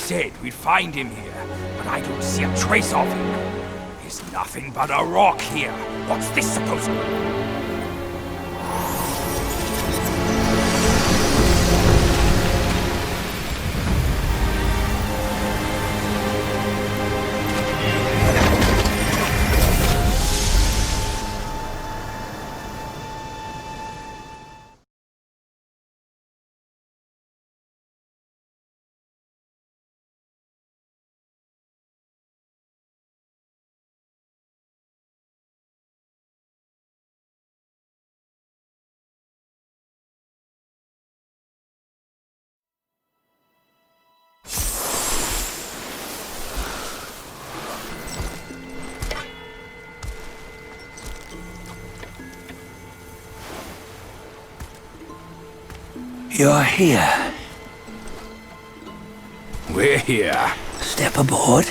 said we'd find him here, but I don't see a trace of him. There's nothing but a rock here. What's this supposed to be? You're here. We're here. Step aboard.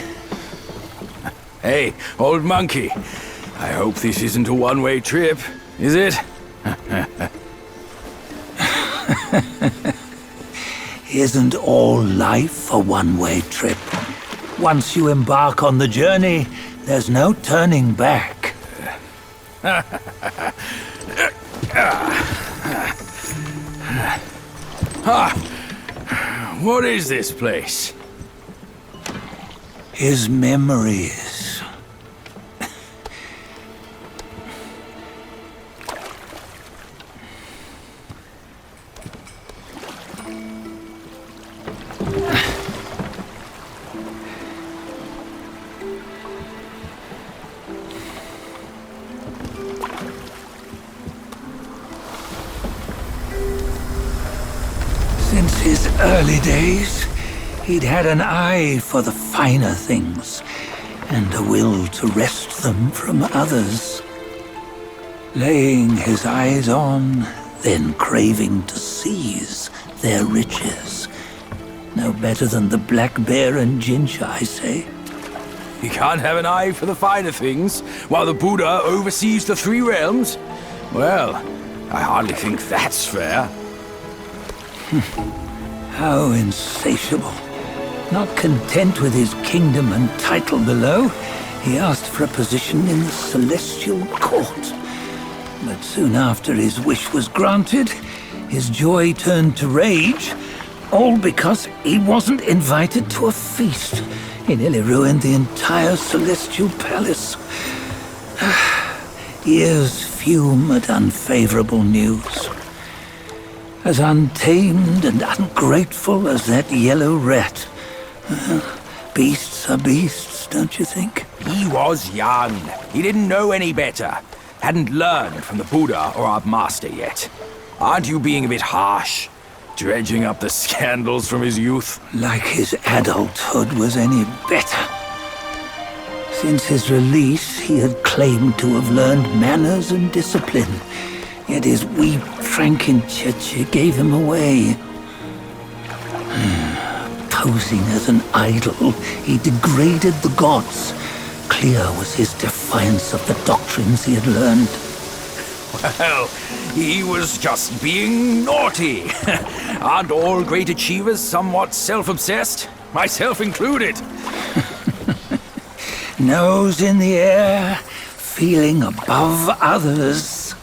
Hey, old monkey. I hope this isn't a one-way trip, is it? Isn't all life a one-way trip? Once you embark on the journey, there's no turning back. What is this place? His memories. Since his early days, he'd had an eye for the finer things, and a will to wrest them from others. Laying his eyes on, then craving to seize their riches. No better than the black bear and ginger, I say. You can't have an eye for the finer things, while the Buddha oversees the three realms? Well, I hardly think that's fair. How insatiable. Not content with his kingdom and title below, he asked for a position in the celestial court. But soon after his wish was granted, his joy turned to rage, all because he wasn't invited to a feast. He nearly ruined the entire celestial palace. Ears fume at unfavorable news. As untamed and ungrateful as that yellow rat. Beasts are beasts, don't you think? He was young. He didn't know any better. Hadn't learned from the Buddha or our master yet. Aren't you being a bit harsh? Dredging up the scandals from his youth? Like his adulthood was any better. Since his release, he had claimed to have learned manners and discipline. Yet his weak Frankenchurch gave him away. Posing as an idol, he degraded the gods. Clear was his defiance of the doctrines he had learned. Well, he was just being naughty. Aren't all great achievers somewhat self-obsessed? Myself included. Nose in the air, feeling above others.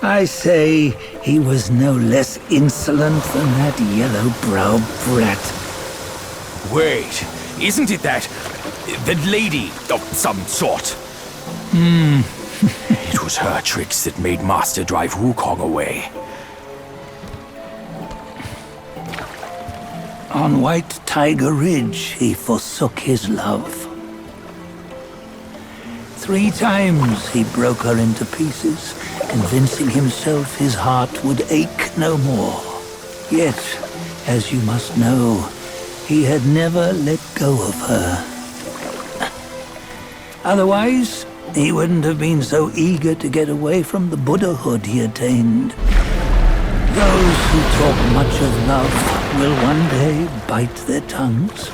I say he was no less insolent than that yellow-browed brat. Wait, isn't it that lady of some sort? It was her tricks that made Master drive Wukong away. On White Tiger Ridge, he forsook his love. 3 times he broke her into pieces, convincing himself his heart would ache no more. Yet, as you must know, he had never let go of her. Otherwise, he wouldn't have been so eager to get away from the Buddhahood he attained. Those who talk much of love will one day bite their tongues.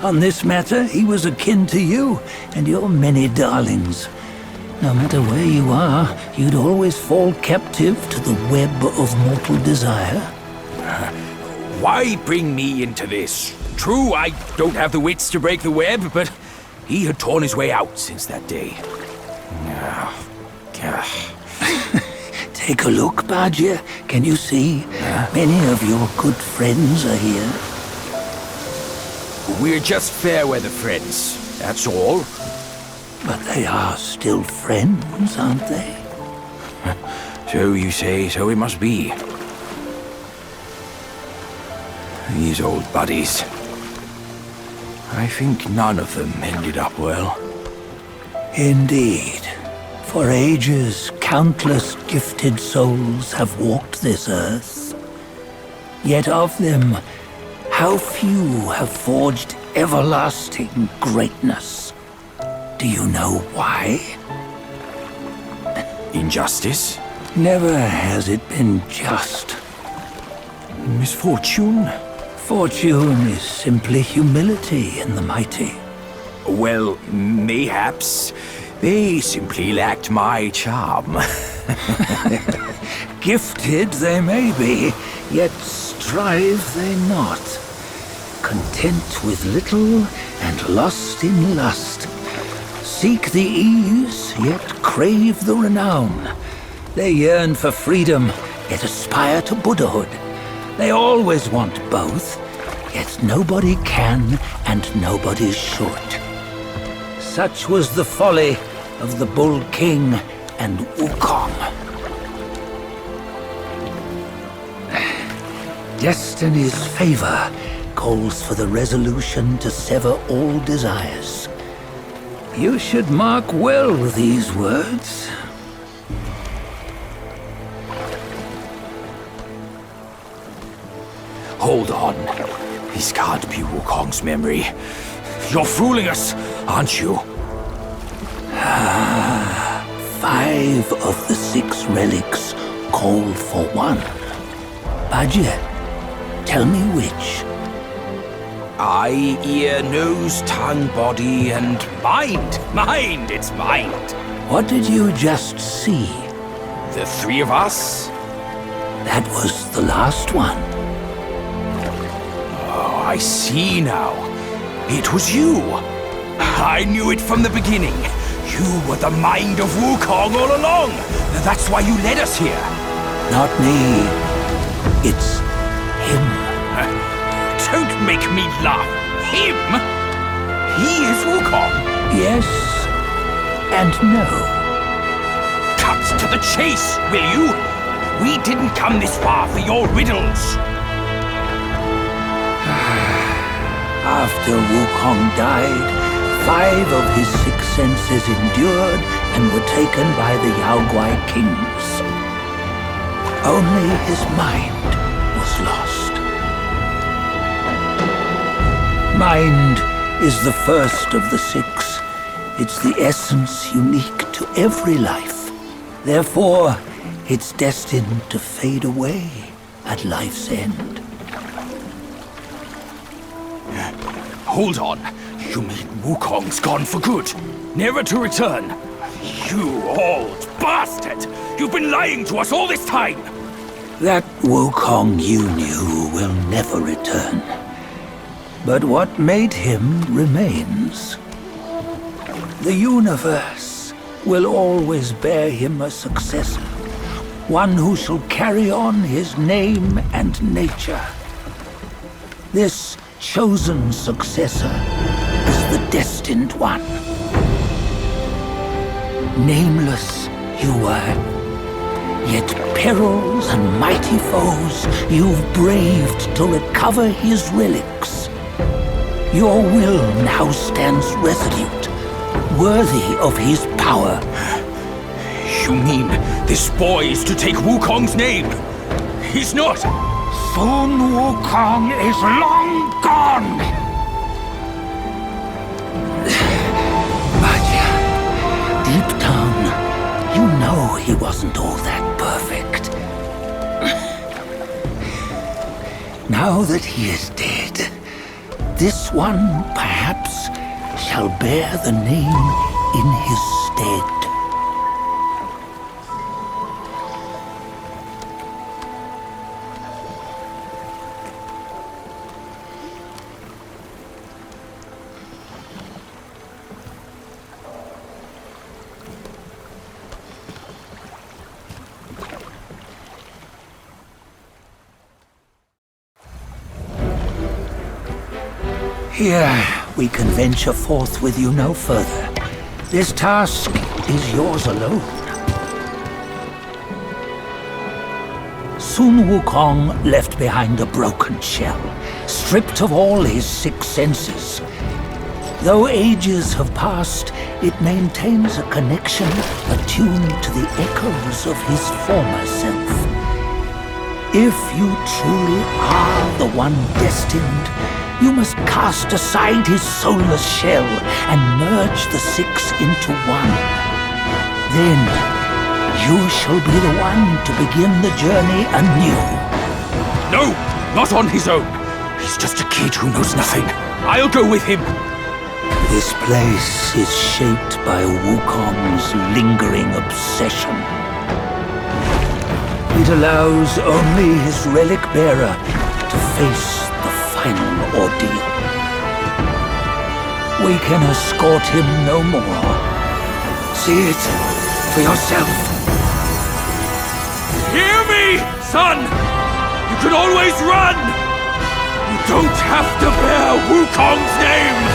On this matter, he was akin to you and your many darlings. No matter where you are, you'd always fall captive to the web of mortal desire. Why bring me into this? True, I don't have the wits to break the web, but he had torn his way out since that day. Take a look, Badger. Can you see? Many of your good friends are here. We're just fair weather friends, that's all. But they are still friends, aren't they? So you say, so it must be. These old buddies. I think none of them ended up well. Indeed. For ages, countless gifted souls have walked this earth. Yet of them, how few have forged everlasting greatness? Do you know why? Injustice? Never has it been just. Misfortune? Fortune is simply humility in the mighty. Well, mayhaps. They simply lacked my charm. Gifted they may be, yet strive they not. Content with little and lost in lust. Seek the ease, yet crave the renown. They yearn for freedom, yet aspire to Buddhahood. They always want both, yet nobody can and nobody should. Such was the folly of the Bull King and Wukong. Destiny's favor calls for the resolution to sever all desires. You should mark well these words. Hold on. This can't be Wukong's memory. You're fooling us, aren't you? 5 of the 6 relics call for one. Badger, tell me which. Eye, ear, nose, tongue, body, and mind. Mind, it's mind. What did you just see? The 3 of us? That was the last one. Oh, I see now. It was you. I knew it from the beginning. You were the mind of Wukong all along. That's why you led us here. Not me. It's him. Don't make me laugh. Him? He is Wukong. Yes and no. Cut to the chase, will you? We didn't come this far for your riddles. After Wukong died, 5 of his 6 senses endured and were taken by the Yaoguai kings. Only his mind was lost. Mind is the first of the 6. It's the essence unique to every life. Therefore, it's destined to fade away at life's end. Hold on. You mean Wukong's gone for good? Never to return? You old bastard! You've been lying to us all this time! That Wukong you knew will never return. But what made him remains. The universe will always bear him a successor. One who shall carry on his name and nature. This chosen successor is the destined one. Nameless you were, yet perils and mighty foes you've braved to recover his relics. Your will now stands resolute, worthy of his power. You mean this boy is to take Wukong's name? He's not! Sun Wukong is long gone! Badger, deep down, you know he wasn't all that perfect. Now that he is dead, this one, perhaps, shall bear the name in his stead. Here, we can venture forth with you no further. This task is yours alone. Soon Wukong left behind a broken shell, stripped of all his 6 senses. Though ages have passed, it maintains a connection attuned to the echoes of his former self. If you truly are the one destined, you must cast aside his soulless shell and merge the 6 into one. Then, you shall be the one to begin the journey anew. No, not on his own. He's just a kid who knows nothing. I'll go with him. This place is shaped by Wukong's lingering obsession. It allows only his relic bearer to face the final ordeal. We can escort him no more. See it for yourself. Hear me, son! You can always run! You don't have to bear Wukong's name!